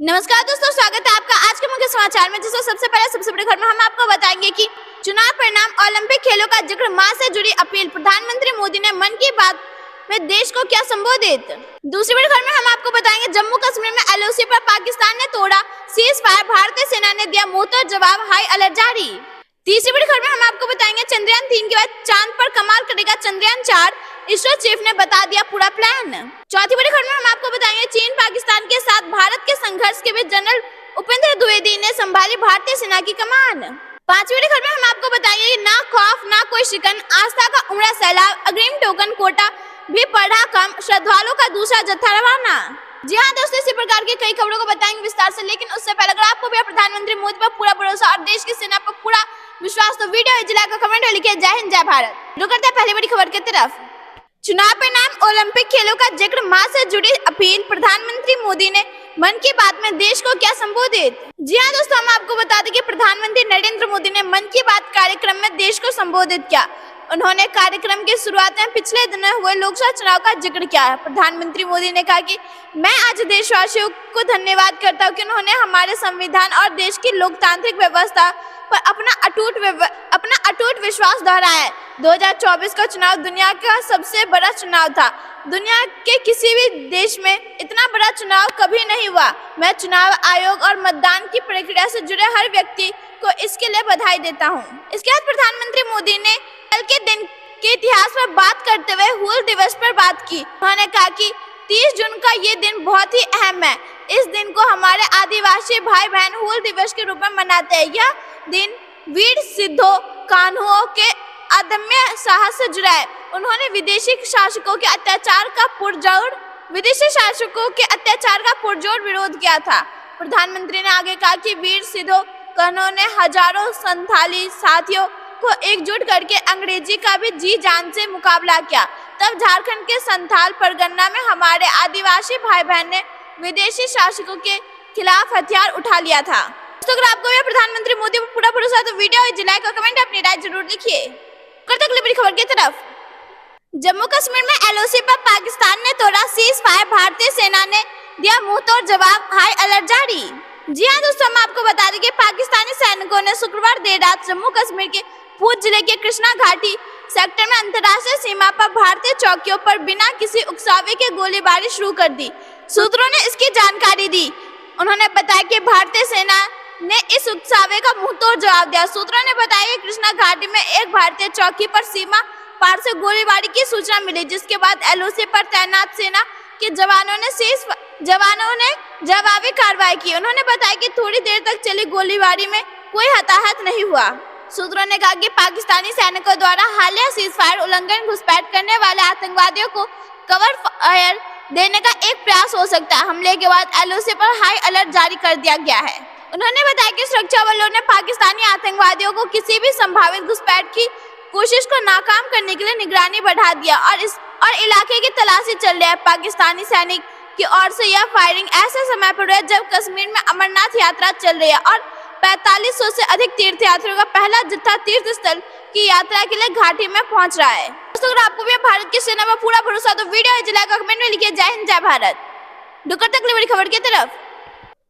नमस्कार दोस्तों, स्वागत है आपका आज के मुख्य समाचार में। जिसमें सबसे पहले सबसे बड़ी खबर में हम आपको बताएंगे कि चुनाव परिणाम, ओलंपिक खेलों का जिक्र, मां से जुड़ी अपील, प्रधानमंत्री मोदी ने मन की बात में देश को क्या संबोधित। दूसरी बड़ी खबर में हम आपको बताएंगे जम्मू कश्मीर में एलओसी पर पाकिस्तान ने तोड़ा सीज फायर, भारतीय सेना ने दिया मुंहतोड़ जवाब, हाई अलर्ट जारी। तीसरी बड़ी खबर में हम आपको बताएंगे चंद्रयान 3 के बाद चांद पर कमाल करेगा चंद्रयान 4, इसरो चीफ ने बता दिया पूरा प्लान। चौथी बड़ी खबर में हम आपको बताएंगे चीन पाकिस्तान के साथ भारत के संघर्ष के बीच जनरल उपेंद्र द्विवेदी ने संभाली भारतीय सेना की कमान। पांचवी बड़ी खबर में हम आपको बताएंगे ना खौफ ना कोई शिकन, आस्था का उमड़ा सैलाब, अग्रिम टोकन कोटा भी पढ़ा कम, श्रद्धालुओं का दूसरा जत्था रवाना। जी हाँ दोस्तों, इसी प्रकार की कई खबरों को बताएंगे विस्तार से, लेकिन उससे पहले अगर आपको भी प्रधानमंत्री मोदी पर पूरा भरोसा और देश की सेना पर पूरा विश्वास तो वीडियो जिला का कमेंट में लिखिए। जय हिंद, जय भारत। रुक करते हैं पहली बड़ी खबर की तरफ। चुनाव परिणाम, ओलंपिक खेलों का जिक्र, मां से जुड़ी अपील, प्रधानमंत्री मोदी ने मन की बात में देश को क्या संबोधित। जी हाँ दोस्तों, हम आपको बता दें कि प्रधानमंत्री नरेंद्र मोदी ने मन की बात कार्यक्रम में देश को संबोधित किया। उन्होंने कार्यक्रम की शुरुआत में पिछले दिनों हुए लोकसभा चुनाव का जिक्र किया। प्रधानमंत्री मोदी ने कहा कि मैं आज देशवासियों को धन्यवाद करता हूँ कि उन्होंने हमारे संविधान और देश की लोकतांत्रिक व्यवस्था पर अपना अटूट विश्वास दोहराया। 2024 का चुनाव दुनिया का सबसे बड़ा चुनाव था। दुनिया के किसी भी देश में इतना बड़ा चुनाव कभी नहीं हुआ। मैं चुनाव आयोग और मतदान की प्रक्रिया से जुड़े हर व्यक्ति को इसके लिए बधाई देता हूँ। इसके बाद प्रधानमंत्री मोदी ने कल के दिन के इतिहास पर बात करते हुए हूल दिवस पर बात की। उन्होंने कहा कि 30 जून का ये दिन बहुत ही अहम है। इस दिन को हमारे आदिवासी भाई बहन हूल दिवस के रूप में मनाते हैं। यह दिन वीर सिद्धों कान्हुओं के अदम्य साहस से जुड़ा है। उन्होंने विदेशी शासकों के अत्याचार का पुरजोर विरोध किया था। प्रधानमंत्री ने आगे कहा कि वीर सिद्धों कान्हुओं ने हजारों संथाली साथियों को एकजुट करके अंग्रेजी का भी जी जान से मुकाबला किया। तब झारखंड के संथाल परगना में हमारे आदिवासी भाई बहन ने विदेशी शासकों के खिलाफ हथियार उठा लिया था। दोस्तों, अगर आपको भी प्रधानमंत्री मोदी पर पूरा भरोसा है तो वीडियो और जिला का कमेंट अपनी राय जरूर लिखिए। करते अगली बड़ी खबर की तरफ। जम्मू कश्मीर में एलओसी पर पाकिस्तान ने तोड़ा सीज फायर, भारतीय सेना ने दिया मुंहतोड़ जवाब, हाई अलर्ट जारी। जी हाँ दोस्तों, हम आपको बता दें कि पाकिस्तानी सैनिकों ने शुक्रवार देर रात जम्मू कश्मीर के पूंछ जिले के कृष्णा घाटी सेक्टर में अंतर्राष्ट्रीय सीमा पर भारतीय चौकियों पर बिना किसी उकसावे के गोलीबारी शुरू कर दी। सूत्रों ने इसकी जानकारी दी। उन्होंने बताया कि भारतीय सेना ने इस उकसावे का मुंहतोड़ जवाब दिया। सूत्रों ने बताया कि कृष्णा घाटी में एक भारतीय चौकी पर सीमा पार से गोलीबारी की सूचना मिली, जिसके बाद एलओसी पर तैनात सेना के जवानों ने जवाबी कार्रवाई की। उन्होंने बताया कि थोड़ी देर तक चली गोलीबारी में कोई हताहत नहीं हुआ। सूत्रों ने कहा कि पाकिस्तानी सैनिकों द्वारा हालिया सीज फायर उल्लंघन घुसपैठ करने वाले आतंकवादियों को कवर फायर देने का एक प्रयास हो सकता है। हमले के बाद एलओसी पर हाई अलर्ट जारी कर दिया गया है। उन्होंने बताया कि सुरक्षा बलों ने पाकिस्तानी आतंकवादियों को किसी भी संभावित घुसपैठ की कोशिश को नाकाम करने के लिए निगरानी बढ़ा दिया और इलाके की तलाशी चल रही है। पाकिस्तानी सैनिक की ओर से यह फायरिंग ऐसे समय पर हुई है जब कश्मीर में अमरनाथ यात्रा चल रही है और 4500 से अधिक तीर्थयात्रियों का पहला जत्था तीर्थ स्थल की यात्रा के लिए घाटी में पहुंच रहा है। दोस्तों, अगर आपको भी भारत की सेना पर पूरा भरोसा तो वीडियो जिला का कमेंट में लिखिए। जय हिंद, जय भारत। डुकर तक बड़ी खबर की तरफ।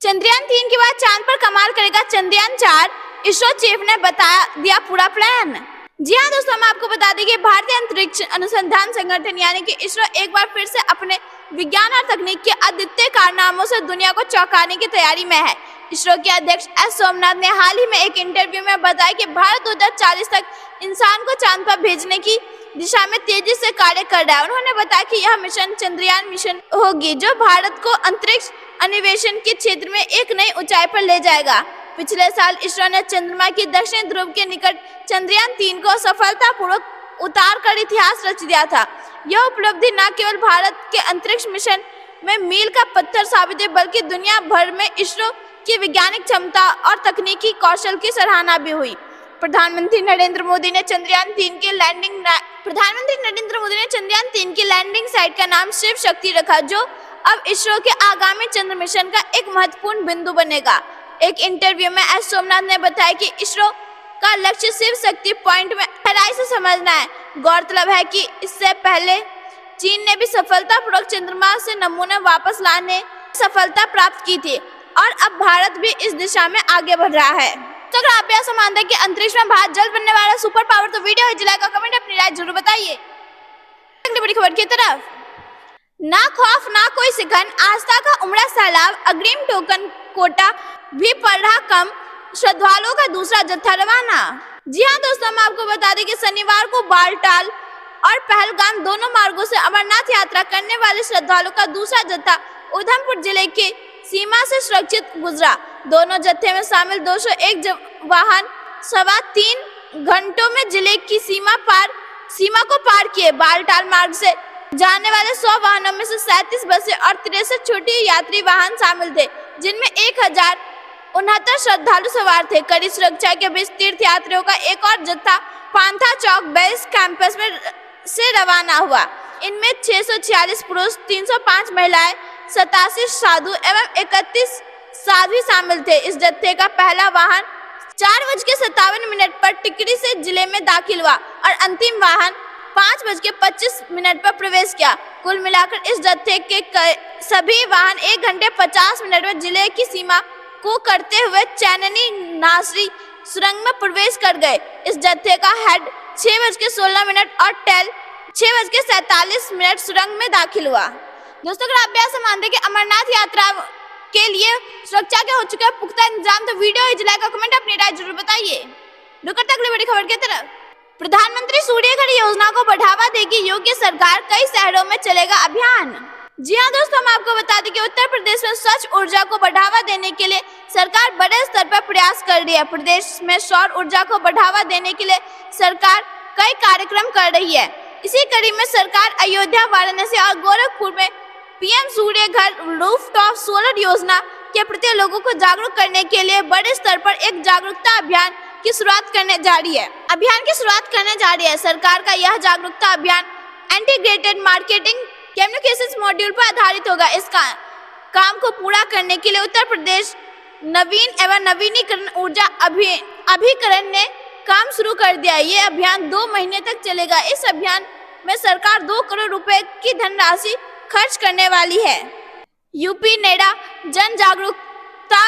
चंद्रयान 3 के बाद चांद पर कमाल करेगा चंद्रयान 4, इसरो चीफ ने बता दिया पूरा प्लान। जी हाँ दोस्तों, हम आपको बता दें कि भारतीय अंतरिक्ष अनुसंधान संगठन यानी कि इसरो एक बार फिर से अपने विज्ञान और तकनीक के अद्वितीय कारनामों से दुनिया को चौंकाने की तैयारी में है। इसरो के अध्यक्ष एस सोमनाथ ने हाल ही में एक इंटरव्यू में बताया कि भारत 2040 तक इंसान को चांद पर भेजने की दिशा में तेजी से कार्य कर रहा है। उन्होंने बताया कि यह मिशन चंद्रयान मिशन होगी, जो भारत को अंतरिक्ष अन्वेषण के क्षेत्र में एक नई ऊंचाई पर ले जाएगा। पिछले साल इसरो ने चंद्रमा की दक्षिण ध्रुव के निकट चंद्रयान 3 को सफलतापूर्वक उतार कर इतिहास रच दिया था। यह उपलब्धि न केवल भारत के अंतरिक्ष मिशन में मील का पत्थर साबित है, बल्कि दुनिया भर में इसरो की वैज्ञानिक क्षमता और तकनीकी कौशल की सराहना भी हुई। प्रधानमंत्री नरेंद्र मोदी ने चंद्रयान 3 की लैंडिंग साइट का नाम शिव शक्ति रखा, जो अब इसरो के आगामी चंद्र मिशन का एक महत्वपूर्ण बिंदु बनेगा। एक इंटरव्यू में एस सोमनाथ ने बताया कि इसरो का लक्ष्य शिव शक्ति पॉइंट में गहराई से समझना है। गौरतलब है कि इससे पहले चीन ने भी सफलतापूर्वक चंद्रमा से नमूने वापस लाने सफलता प्राप्त की थी। और अब भारत भी इस दिशा में आगे बढ़ रहा है। तो अगर आप ऐसा मानते हैं कि अंतरिक्ष में भारत जल्द बनने वाला सुपर पावर, तो वीडियो हिट लाइक और कमेंट अपनी राय जरूर बताइए। अगली बड़ी खबर की तरफ, ना खौफ ना कोई शिकन, आस्था का उमड़ा सैलाब, अग्रिम टोकन कोटा भी पड़ रहा कम, श्रद्धालुओं का दूसरा जत्था रवाना। जी हाँ दोस्तों, हम आपको बता दें कि शनिवार को बालटाल और पहलगाम दोनों मार्गों से अमरनाथ यात्रा करने वाले श्रद्धालुओं का दूसरा जत्था उधमपुर जिले के सीमा से सुरक्षित गुजरा। दोनों जत्थे में शामिल 201 वाहन सवा 3 घंटों में जिले की सीमा को पार किए। बालटाल मार्ग से जाने वाले 100 वाहनों में से 37 बसें और 63 छोटी यात्री वाहन शामिल थे, जिनमें 1069 श्रद्धालु सवार थे। कड़ी सुरक्षा के बीच तीर्थ यात्रियों का एक और जत्था पांथा चौक बेस कैंपस में से रवाना हुआ। इनमें 646 पुरुष, 305 महिलाएं, 87 साधु एवं 31 साध्वी शामिल थे। इस जत्थे का पहला वाहन 4:57 पर टिकरी से जिले में दाखिल हुआ और अंतिम वाहन 5:25 पर प्रवेश किया। कुल मिलाकर इस जत्थे के सभी वाहन 1 घंटे 50 मिनट में जिले की सीमा को करते हुए चैननी नासरी सुरंग में प्रवेश कर गए। इस जत्थे का हेड 6:16 और टेल 6:47 सुरंग में दाखिल हुआ। दोस्तों, अगर आप ऐसा मानते हैं कि अमरनाथ यात्रा के लिए सुरक्षा के हो चुका है पुख्ता इंतजाम, तो वीडियो हिट लाइक और कमेंट अपनी राय जरूर बताइए। अगली बड़ी खबर की तरफ, प्रधानमंत्री सूर्य घर योजना को बढ़ावा देगी योगी सरकार, कई शहरों में चलेगा अभियान। जी हाँ दोस्तों, हम आपको बता दें कि उत्तर प्रदेश में स्वच्छ ऊर्जा को बढ़ावा देने के लिए सरकार बड़े स्तर पर प्रयास कर रही है। प्रदेश में सौर ऊर्जा को बढ़ावा देने के लिए सरकार कई कार्यक्रम कर रही है। इसी कड़ी में सरकार अयोध्या, वाराणसी और गोरखपुर में पीएम सूर्य घर रूफटॉप सोलर योजना के प्रति लोगों को जागरूक करने के लिए बड़े स्तर पर एक जागरूकता अभियान की शुरुआत करने जा रही है। सरकार का यह जागरूकता अभियान इंटीग्रेटेड मार्केटिंग कम्युनिकेशंस मॉड्यूल पर आधारित होगा। इस काम को पूरा करने के लिए उत्तर प्रदेश नवीन एवं नवीनीकरण ऊर्जा अभिकरण ने काम शुरू कर दिया। ये अभियान 2 महीने तक चलेगा। इस अभियान में सरकार 2 करोड़ रुपए की धनराशि खर्च करने वाली है। यूपी नेडा जन जागरूकता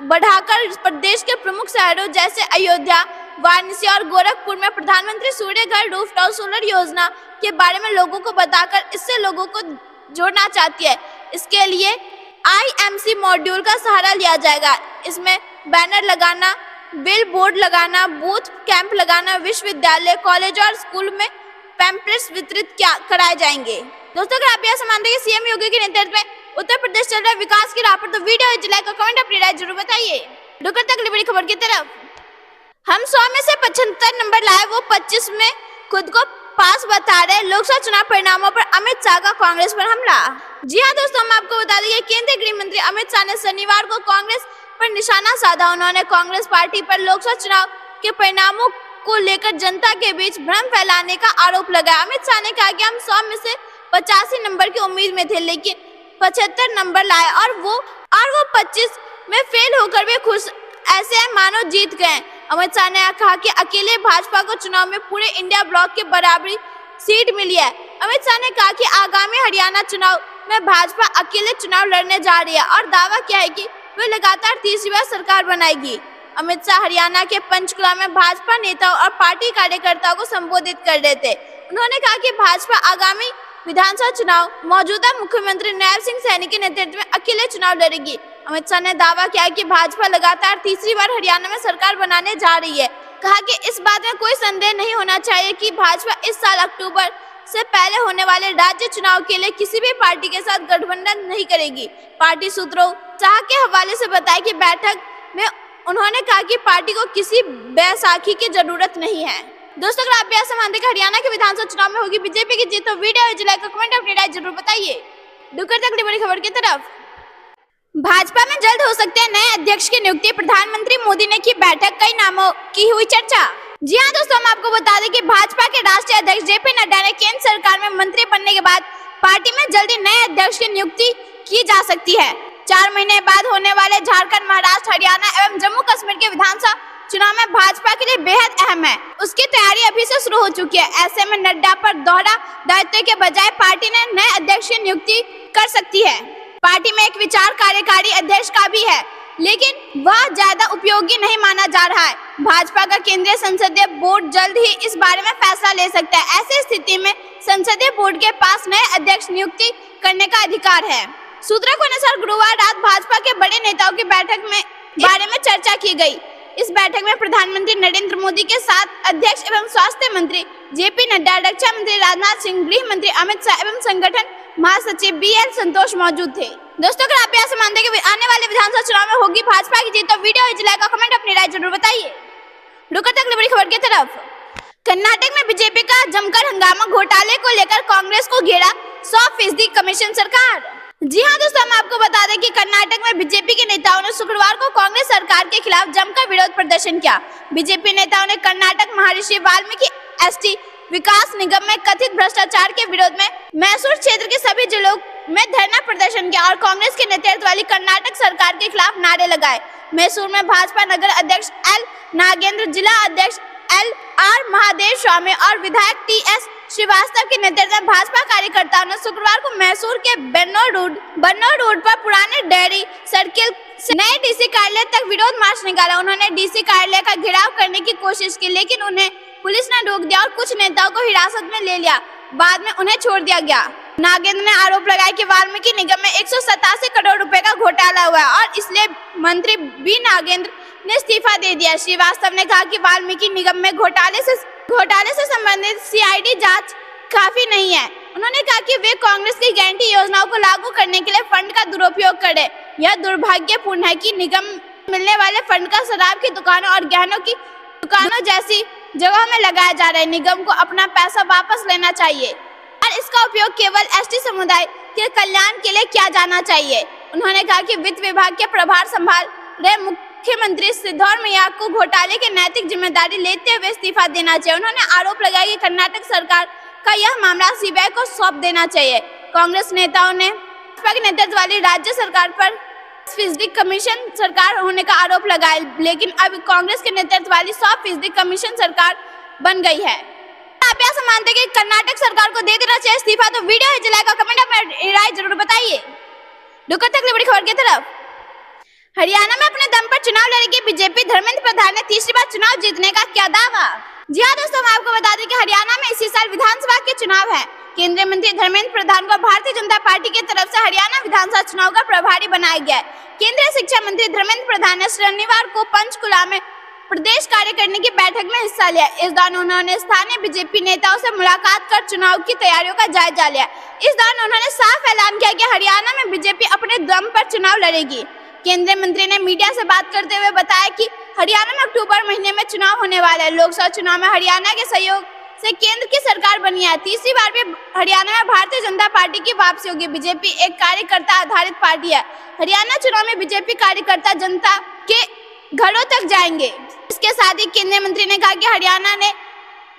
बढ़ाकर प्रदेश के प्रमुख शहरों जैसे अयोध्या, वाराणसी और गोरखपुर में प्रधानमंत्री सूर्य घर रूफटॉप सोलर योजना के बारे में लोगों को बताकर इससे लोगों को जोड़ना चाहती है। इसके लिए IMC मॉड्यूल का सहारा लिया जाएगा। इसमें बैनर लगाना, बिल बोर्ड लगाना, बूथ कैंप लगाना, विश्वविद्यालय, कॉलेज और स्कूल में पैम्पलेट्स वितरित कराए जाएंगे। दोस्तों, अगर आप यह मानते हैं कि सीएम योगी के नेतृत्व में उत्तर प्रदेश चल रहा है विकास की राह पर, तो वीडियो हिट लाइक और कमेंट अपनी राय जरूर बताइए। अगली बड़ी खबर की तरफ, हम 100 में से 75 नंबर लाए, वो 25 में खुद को पास बता रहे। लोकसभा चुनाव परिणामों पर अमित शाह का कांग्रेस पर हमला। जी हाँ दोस्तों, हम आपको बता दें केंद्रीय गृह मंत्री अमित शाह ने शनिवार को कांग्रेस पर निशाना साधा। उन्होंने कांग्रेस पार्टी पर लोकसभा चुनाव के परिणामों को लेकर जनता के बीच भ्रम फैलाने का आरोप लगाया। अमित शाह ने कहा कि हम 100 में से 85 नंबर की उम्मीद में थे, लेकिन 75 नंबर लाए और वो 25 में फेल होकर भी खुश, ऐसे है मानो जीत गए। अमित शाह ने कहा कि अकेले भाजपा को चुनाव में पूरे इंडिया ब्लॉक के बराबरी सीट मिली है। अमित शाह ने कहा कि आगामी हरियाणा चुनाव में भाजपा अकेले चुनाव लड़ने जा रही है और दावा किया है कि वे लगातार तीसरी बार सरकार बनाएगी। अमित शाह हरियाणा के पंचकुला में भाजपा नेताओं और पार्टी कार्यकर्ताओं को संबोधित कर रहे थे। उन्होंने कहा कि भाजपा आगामी विधानसभा चुनाव मौजूदा मुख्यमंत्री नैब सिंह सैनी के नेतृत्व में अकेले चुनाव लड़ेगी। अमित शाह ने दावा किया कि भाजपा लगातार तीसरी बार हरियाणा में सरकार बनाने जा रही है। कहा कि इस बात में कोई संदेह नहीं होना चाहिए कि भाजपा इस साल अक्टूबर से पहले होने वाले राज्य चुनाव के लिए किसी भी पार्टी के साथ गठबंधन नहीं करेगी। पार्टी सूत्रों शाह के हवाले से बताया कि बैठक में उन्होंने कहा कि पार्टी को किसी बैसाखी की जरूरत नहीं है। दोस्तों, अगर आप ऐसा मानते हैं कि हरियाणा के विधानसभा चुनाव में होगी बीजेपी की जीत, तो वीडियो लाइक और कमेंट अपनी राय जरूर बताइए। अगली बड़ी खबर की तरफ, भाजपा में जल्द हो सकते हैं नए अध्यक्ष की नियुक्ति, प्रधानमंत्री मोदी ने की बैठक, कई नामों की हुई चर्चा। जी हाँ दोस्तों, हम आपको बता दें कि भाजपा के राष्ट्रीय अध्यक्ष जेपी नड्डा ने केंद्र सरकार में मंत्री बनने के बाद पार्टी में जल्दी नए अध्यक्ष की नियुक्ति की जा सकती है। 4 महीने बाद होने वाले झारखंड, महाराष्ट्र, हरियाणा एवं जम्मू कश्मीर के विधानसभा चुनाव में भाजपा के लिए बेहद अहम है। उसकी तैयारी अभी से शुरू हो चुकी है। ऐसे में नड्डा पर दोहरा दायित्व के बजाय पार्टी ने नए अध्यक्ष की नियुक्ति कर सकती है। पार्टी में एक विचार कार्यकारी अध्यक्ष का भी है, लेकिन वह ज्यादा उपयोगी नहीं माना जा रहा है। भाजपा का केंद्रीय संसदीय बोर्ड जल्द ही इस बारे में फैसला ले सकता है। ऐसी स्थिति में संसदीय बोर्ड के पास नए अध्यक्ष नियुक्ति करने का अधिकार है। सूत्रों के अनुसार गुरुवार रात भाजपा के बड़े नेताओं की बैठक में बारे में चर्चा की गई। इस बैठक में प्रधानमंत्री नरेंद्र मोदी के साथ अध्यक्ष एवं स्वास्थ्य मंत्री जेपी नड्डा, रक्षा मंत्री राजनाथ सिंह, गृह मंत्री अमित शाह एवं संगठन महासचिव BL संतोष मौजूद थे। दोस्तों, अगर आप ऐसे मानते हैं कि आने वाले विधानसभा चुनाव में होगी भाजपा की जीत, तो वीडियो लाइक और कमेंट अपनी राय जरूर बताइए। रुको तक बड़ी खबर की तरफ। कर्नाटक में बीजेपी का जमकर हंगामा, घोटाले को लेकर कांग्रेस को घेरा 100% कमीशन सरकार। जी हां दोस्तों, हम आपको बता दें कि कर्नाटक में बीजेपी के नेताओं ने शुक्रवार को कांग्रेस सरकार के खिलाफ जमकर विरोध प्रदर्शन किया। बीजेपी नेताओं ने कर्नाटक महर्षि वाल्मीकि एसटी विकास निगम में कथित भ्रष्टाचार के विरोध में मैसूर क्षेत्र के सभी जिलों में धरना प्रदर्शन किया और कांग्रेस के नेतृत्व वाली कर्नाटक सरकार के खिलाफ नारे लगाए। मैसूर में भाजपा नगर अध्यक्ष एल नागेंद्र, जिला अध्यक्ष LR महादेव स्वामी और विधायक TS श्रीवास्तव के नेतृत्व में भाजपा कार्यकर्ताओं ने शुक्रवार को मैसूर के बन्नौर रोड पर पुराने डेयरी सर्किल से नए DC कार्यालय तक विरोध मार्च निकाला। उन्होंने DC कार्यालय का घेराव करने की कोशिश की, लेकिन उन्हें पुलिस ने रोक दिया और कुछ नेताओं को हिरासत में ले लिया। बाद में उन्हें छोड़ दिया गया। नागेंद्र ने आरोप लगाया कि वाल्मीकि निगम में 187 करोड़ रुपए का घोटाला हुआ है और इसलिए मंत्री B नागेंद्र ने इस्तीफा दे दिया। श्रीवास्तव ने कहा कि वाल्मीकि निगम में घोटाले से संबंधित CID जांच काफी नहीं है। उन्होंने कहा कि वे कांग्रेस की गारंटी योजनाओं को लागू करने के लिए फंड का दुरुपयोग करे। यह दुर्भाग्यपूर्ण है कि निगम मिलने वाले फंड का शराब की दुकानों और गहनों की दुकानों जैसी जगहों में लगाया जा रहा है। निगम को अपना पैसा वापस लेना चाहिए और इसका उपयोग केवल ST समुदाय के कल्याण के लिए किया जाना चाहिए। उन्होंने कहा कि वित्त विभाग के प्रभार संभाल रहे मुख्यमंत्री सिद्धरामैया को घोटाले की नैतिक जिम्मेदारी लेते हुए इस्तीफा देना चाहिए। उन्होंने आरोप लगाया कि कर्नाटक सरकार का यह मामला CBI को सौंप देना चाहिए। कांग्रेस नेताओं ने भाजपा के नेतृत्व वाली राज्य सरकार पर 100% कमीशन सरकार होने का आरोप लगाया, लेकिन अब कांग्रेस के नेतृत्व वाली 100% कमीशन सरकार बन गई है। आप ऐसा मानते हैं कि कर्नाटक सरकार को दे देना चाहिए इस्तीफा, तो वीडियो लाइक और कमेंट में राय जरूर बताइए। रुको तक बड़ी खबर की तरफ। हरियाणा में अपने दम पर चुनाव लड़ेगी बीजेपी, धर्मेंद्र प्रधान ने तीसरी बार चुनाव जीतने का किया दावा। जी हाँ दोस्तों, हम आपको बता दें कि हरियाणा में इसी साल विधानसभा के चुनाव है। केंद्रीय मंत्री धर्मेंद्र प्रधान को भारतीय जनता पार्टी की तरफ से हरियाणा विधानसभा चुनाव का प्रभारी बनाया गया है। केंद्रीय शिक्षा मंत्री धर्मेंद्र प्रधान ने शनिवार को पंचकुला में प्रदेश कार्यकारिणी की बैठक में हिस्सा लिया। इस दौरान उन्होंने स्थानीय बीजेपी नेताओं से मुलाकात कर चुनाव की तैयारियों का जायजा लिया। इस दौरान उन्होंने साफ ऐलान किया कि हरियाणा में बीजेपी अपने दम पर चुनाव लड़ेगी। केंद्रीय मंत्री ने मीडिया से बात करते हुए बताया कि हरियाणा में अक्टूबर महीने में चुनाव होने वाला है। लोकसभा चुनाव में हरियाणा के सहयोग से केंद्र की सरकार बनी है। तीसरी बार भी हरियाणा में भारतीय जनता पार्टी की वापसी होगी। बीजेपी एक कार्यकर्ता आधारित पार्टी है। हरियाणा चुनाव में बीजेपी कार्यकर्ता जनता के घरों तक जाएंगे। इसके साथ ही केंद्रीय मंत्री ने कहा कि हरियाणा ने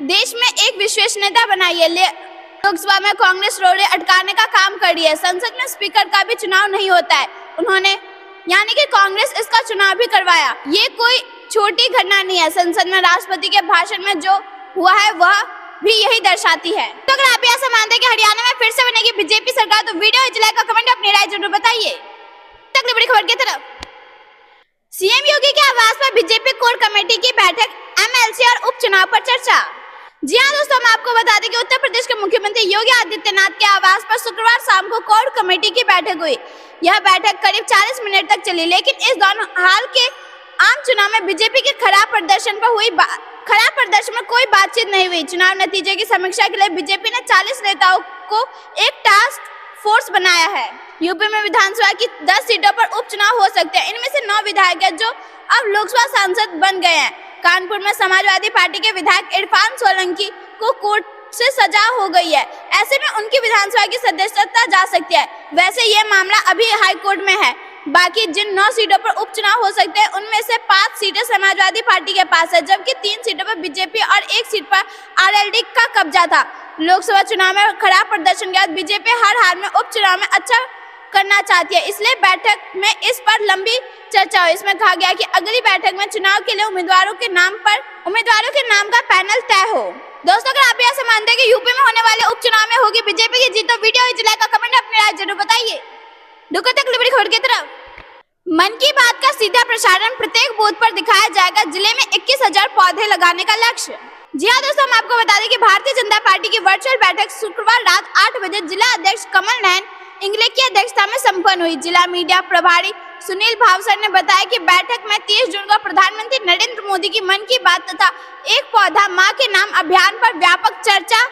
देश में एक विश्वसनीयता बनाई है। लोकसभा में कांग्रेस रोड़े अटकाने का काम कर रही है। संसद में स्पीकर का भी चुनाव नहीं होता है। उन्होंने यानी कि कांग्रेस इसका चुनाव भी करवाया। ये कोई छोटी घटना नहीं है। संसद में राष्ट्रपति के भाषण में जो हुआ है वह भी यही दर्शाती है। तो अगर आप ऐसा मानते हैं कि हरियाणा में फिर से बनेगी बीजेपी सरकार, तो वीडियो लाइक और कमेंट अपनी राय जरूर बताइए। अगली बड़ी खबर की तरफ। सीएम योगी के आवास पर बीजेपी कोर कमेटी की बैठक, MLC और उपचुनाव पर चर्चा। जी हाँ दोस्तों, हम आपको बता दें कि उत्तर प्रदेश के मुख्यमंत्री योगी आदित्यनाथ के आवास पर शुक्रवार शाम को कोर कमेटी की बैठक हुई। यह बैठक करीब 40 मिनट तक चली, लेकिन इस दौरान हाल के आम चुनाव में बीजेपी के खराब प्रदर्शन में कोई बातचीत नहीं हुई। चुनाव नतीजे की समीक्षा के लिए बीजेपी ने 40 नेताओं को एक टास्क फोर्स बनाया है। यूपी में विधानसभा की 10 सीटों पर उपचुनाव हो सकते हैं। इनमें से 9 विधायक हैं जो अब लोकसभा सांसद बन गए हैं। कानपुर में समाजवादी पार्टी के विधायक इरफान सोलंकी को कोर्ट से सजा हो गई है। ऐसे में उनकी विधानसभा की सदस्यता जा सकती है। वैसे ये मामला अभी हाई कोर्ट में है। बाकी जिन 9 सीटों पर उपचुनाव हो सकते हैं उनमें से 5 सीटें समाजवादी पार्टी के पास है, जबकि 3 सीटों पर बीजेपी और 1 सीट पर RLD का कब्जा था। लोकसभा चुनाव में खराब प्रदर्शन के बाद बीजेपी हर हाल में उपचुनाव में अच्छा करना चाहती है, इसलिए बैठक में इस पर लंबी चर्चा हुई। इसमें कहा गया कि अगली बैठक में चुनाव के लिए उम्मीदवारों के नाम का पैनल तय हो। दोस्तों, अगर आप ऐसा मानते हैं कि यूपी में होने वाले उपचुनाव में होगी बीजेपी की जीत, तो वीडियो लाइक और कमेंट अपनी राय जरूर बताइए। रुको तक बड़ी खबर की तरफ। मन की बात का सीधा प्रसारण प्रत्येक बूथ पर दिखाया जाएगा। जिले में 21,000 पौधे लगाने का लक्ष्य। जी हाँ दोस्तों, हम आपको बता दें कि भारतीय जनता पार्टी की वर्चुअल बैठक शुक्रवार रात 8 बजे जिला अध्यक्ष कमल नयन इंगले की अध्यक्षता में संपन्न हुई। जिला मीडिया प्रभारी सुनील भावसर ने बताया कि बैठक में 30 जून को प्रधानमंत्री नरेंद्र मोदी की मन की बात तथा एक पौधा मां के नाम अभियान पर व्यापक चर्चा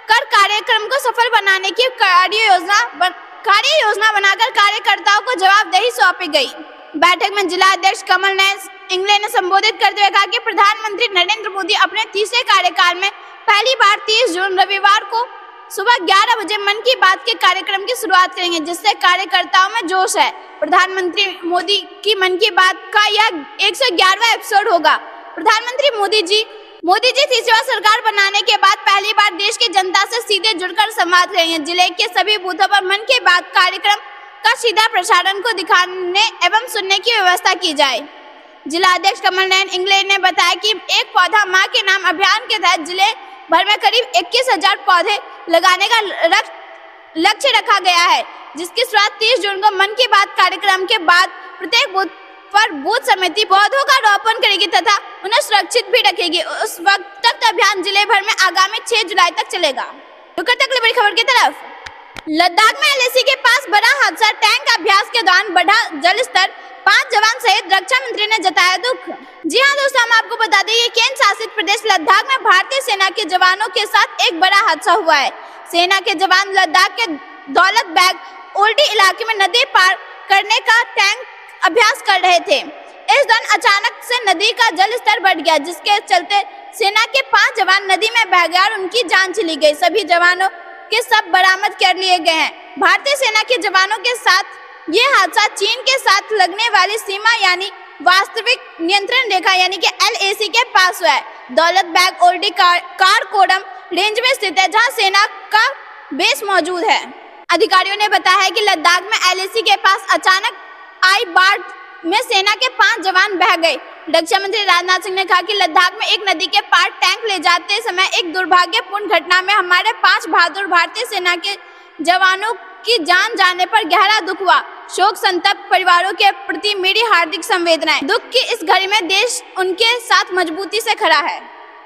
कर कार्यक्रम को सफल बनाने की कार्य योजना बनाकर कार्यकर्ताओं को जवाबदेही सौंपी गई। बैठक में जिला अध्यक्ष कमल नयन इंगले ने संबोधित करते हुए कहा कि प्रधानमंत्री नरेंद्र मोदी अपने तीसरे कार्यकाल में पहली बार 30 जून रविवार को सुबह 11 बजे मन की बात के कार्यक्रम की शुरुआत करेंगे, जिससे कार्यकर्ताओं में जोश है। प्रधानमंत्री मोदी की मन की बात का यह 111वां एपिसोड होगा। प्रधानमंत्री मोदी जी तीसरी बार सरकार बनाने के बाद पहली बार देश की जनता से सीधे जुड़कर संवाद करेंगे। जिले के सभी बूथों पर मन की बात कार्यक्रम का सीधा प्रसारण को दिखाने एवं सुनने की व्यवस्था की जाए। जिला अध्यक्ष कमल नयन इंगले ने बताया कि एक पौधा मां के नाम अभियान के तहत जिले भर में करीब 21,000 पौधे लगाने का लक्ष्य रखा गया है, जिसकी शुरुआत 30 जून को मन की बात कार्यक्रम के बाद प्रत्येक बूथ पर बूथ समिति पौधों का रोपण करेगी तथा उन्हें सुरक्षित भी रखेगी। उस वक्त तक अभियान जिले भर में आगामी 6 जुलाई तक चलेगा। बड़ी खबर की तरफ। लद्दाख में एलएसी के पास बड़ा हादसा, टैंक अभ्यास के दौरान बढ़ा जल स्तर, 5 जवान सहित रक्षा मंत्री ने जताया दुख। जी हाँ दोस्तों, हम आपको बता दें कि केंद्र शासित प्रदेश लद्दाख में भारतीय सेना के जवानों के साथ एक बड़ा हादसा हुआ है। सेना के जवान लद्दाख के दौलत बैग ओल्डी इलाके में नदी पार करने का टैंक अभ्यास कर रहे थे। इस दौरान अचानक से नदी का जल स्तर बढ़ गया, जिसके चलते सेना के 5 जवान नदी में बह गए और उनकी जान चली गई। सभी जवानों के शव बरामद कर लिए गए हैं। भारतीय सेना के जवानों के साथ ये हादसा चीन के साथ लगने वाली सीमा यानी वास्तविक नियंत्रण रेखा यानी कि LAC के पास हुआ है। दौलत बैग ओल्डी कारकोरम रेंज में स्थित है, जहां सेना का बेस मौजूद है। अधिकारियों ने बताया है कि लद्दाख में LAC के पास अचानक आई बाढ़ में सेना के 5 जवान बह गए। रक्षा मंत्री राजनाथ सिंह ने कहा कि लद्दाख में एक नदी के पार टैंक ले जाते समय एक दुर्भाग्यपूर्ण घटना में हमारे 5 बहादुर भारतीय सेना के जवानों की जान जाने पर गहरा दुख हुआ। शोक संतप्त परिवारों के प्रति मेरी हार्दिक संवेदनाएं। दुख की इस घड़ी में देश उनके साथ मजबूती से खड़ा है।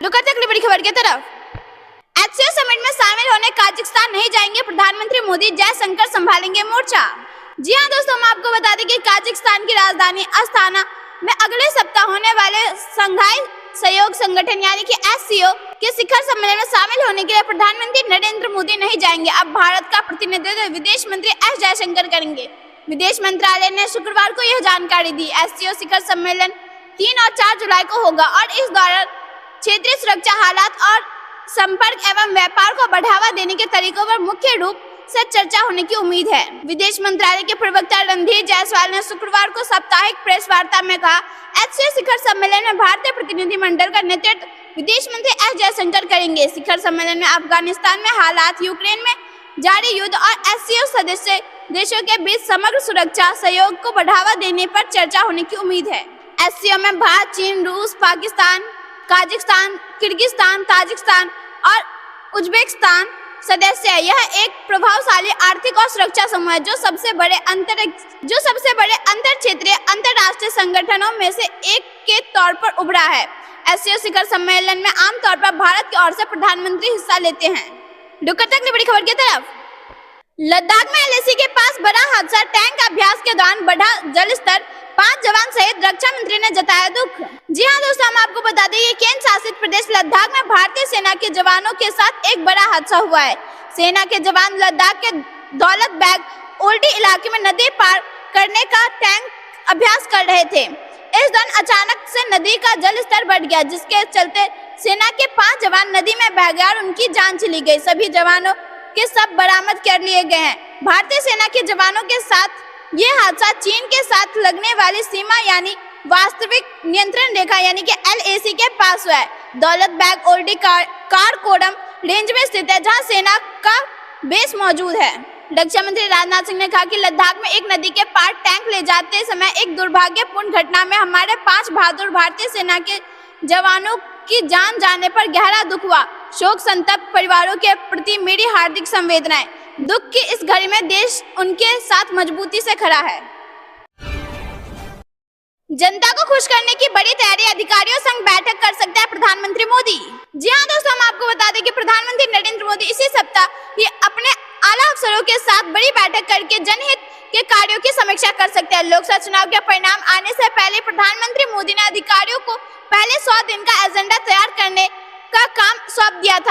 अगली बड़ी खबर की तरफ। HCO समिट में शामिल होने काजाकिस्तान नहीं जाएंगे प्रधानमंत्री मोदी, जयशंकर संभालेंगे मोर्चा। जी हाँ दोस्तों, हम आपको बता दें कि काजाकिस्तान की राजधानी अस्थाना में अगले सप्ताह होने वाले शंघाई सहयोग संगठन यानी कि SCO के शिखर सम्मेलन में शामिल होने के लिए प्रधानमंत्री नरेंद्र मोदी नहीं जाएंगे। अब भारत का प्रतिनिधित्व विदेश मंत्री S जयशंकर करेंगे। विदेश मंत्रालय ने शुक्रवार को यह जानकारी दी। SCO शिखर सम्मेलन 3 और 4 जुलाई को होगा और इस दौरान क्षेत्रीय सुरक्षा हालात और संपर्क एवं व्यापार को बढ़ावा देने के तरीकों पर मुख्य रूप से चर्चा होने की उम्मीद है। विदेश मंत्रालय के प्रवक्ता रणधीर जायसवाल ने शुक्रवार को साप्ताहिक प्रेस वार्ता में कहा, HCO शिखर सम्मेलन में भारतीय प्रतिनिधिमंडल का नेतृत्व विदेश मंत्री S जयशंकर करेंगे। शिखर सम्मेलन में अफगानिस्तान में हालात, यूक्रेन में जारी युद्ध और SCO सदस्य देशों के बीच समग्र सुरक्षा सहयोग को बढ़ावा देने पर चर्चा होने की उम्मीद है। SCO में भारत, चीन, रूस, पाकिस्तान, काजाकिस्तान, किर्गिस्तान, ताजिकिस्तान और उज्बेकिस्तान सदस्य है। यह एक प्रभावशाली आर्थिक और सुरक्षा समूह है जो सबसे बड़े अंतर क्षेत्रीय अंतरराष्ट्रीय संगठनों में से एक के तौर पर उभरा है। SCO शिखर सम्मेलन में आमतौर पर भारत की ओर से प्रधानमंत्री हिस्सा लेते हैं। अगली बड़ी खबर की तरफ। लद्दाख में LAC के पास बड़ा हादसा, टैंक अभ्यास के दौरान बढ़ा जल स्तर, 5 जवान सहित रक्षा मंत्री ने जताया दुख। जी हाँ दोस्तों, हम आपको बता दें कि केंद्र शासित प्रदेश लद्दाख में भारतीय सेना के जवानों के साथ एक बड़ा हादसा हुआ है। सेना के जवान लद्दाख के दौलत बैग ओल्डी इलाके में नदी पार करने का टैंक अभ्यास कर रहे थे। इस दौरान अचानक से नदी का जल स्तर बढ़ गया, जिसके चलते सेना के 5 जवान नदी में बह गए और उनकी जान चली गई। सभी जवानों के शव बरामद कर लिए गए हैं। भारतीय सेना के जवानों के साथ ये हादसा चीन के साथ लगने वाली सीमा यानी वास्तविक नियंत्रण रेखा यानी कि LAC के पास हुआ है। दौलत बैग ओल्डी कारकोरम रेंज में स्थित है, जहां सेना का बेस मौजूद है। रक्षा मंत्री राजनाथ सिंह ने कहा कि लद्दाख में एक नदी के पार टैंक ले जाते समय एक दुर्भाग्यपूर्ण घटना में हमारे 5 बहादुर भारतीय सेना के जवानों की जान जाने पर गहरा दुख हुआ। शोक संतप्त परिवारों के प्रति मेरी हार्दिक संवेदनाएं। दुख की इस घड़ी में देश उनके साथ मजबूती से खड़ा है। जनता को खुश करने की बड़ी तैयारी, अधिकारियों संग बैठक कर सकते हैं प्रधानमंत्री मोदी। जी हां दोस्तों, हम आपको बता दें कि प्रधानमंत्री नरेंद्र मोदी इसी सप्ताह ये अपने आला अफसरों के साथ बड़ी बैठक करके जनहित के कार्यों की समीक्षा कर सकते हैं। लोकसभा चुनाव के परिणाम आने से पहले प्रधानमंत्री मोदी ने अधिकारियों को पहले 100 दिन का एजेंडा तैयार करने का काम सौंप दिया था।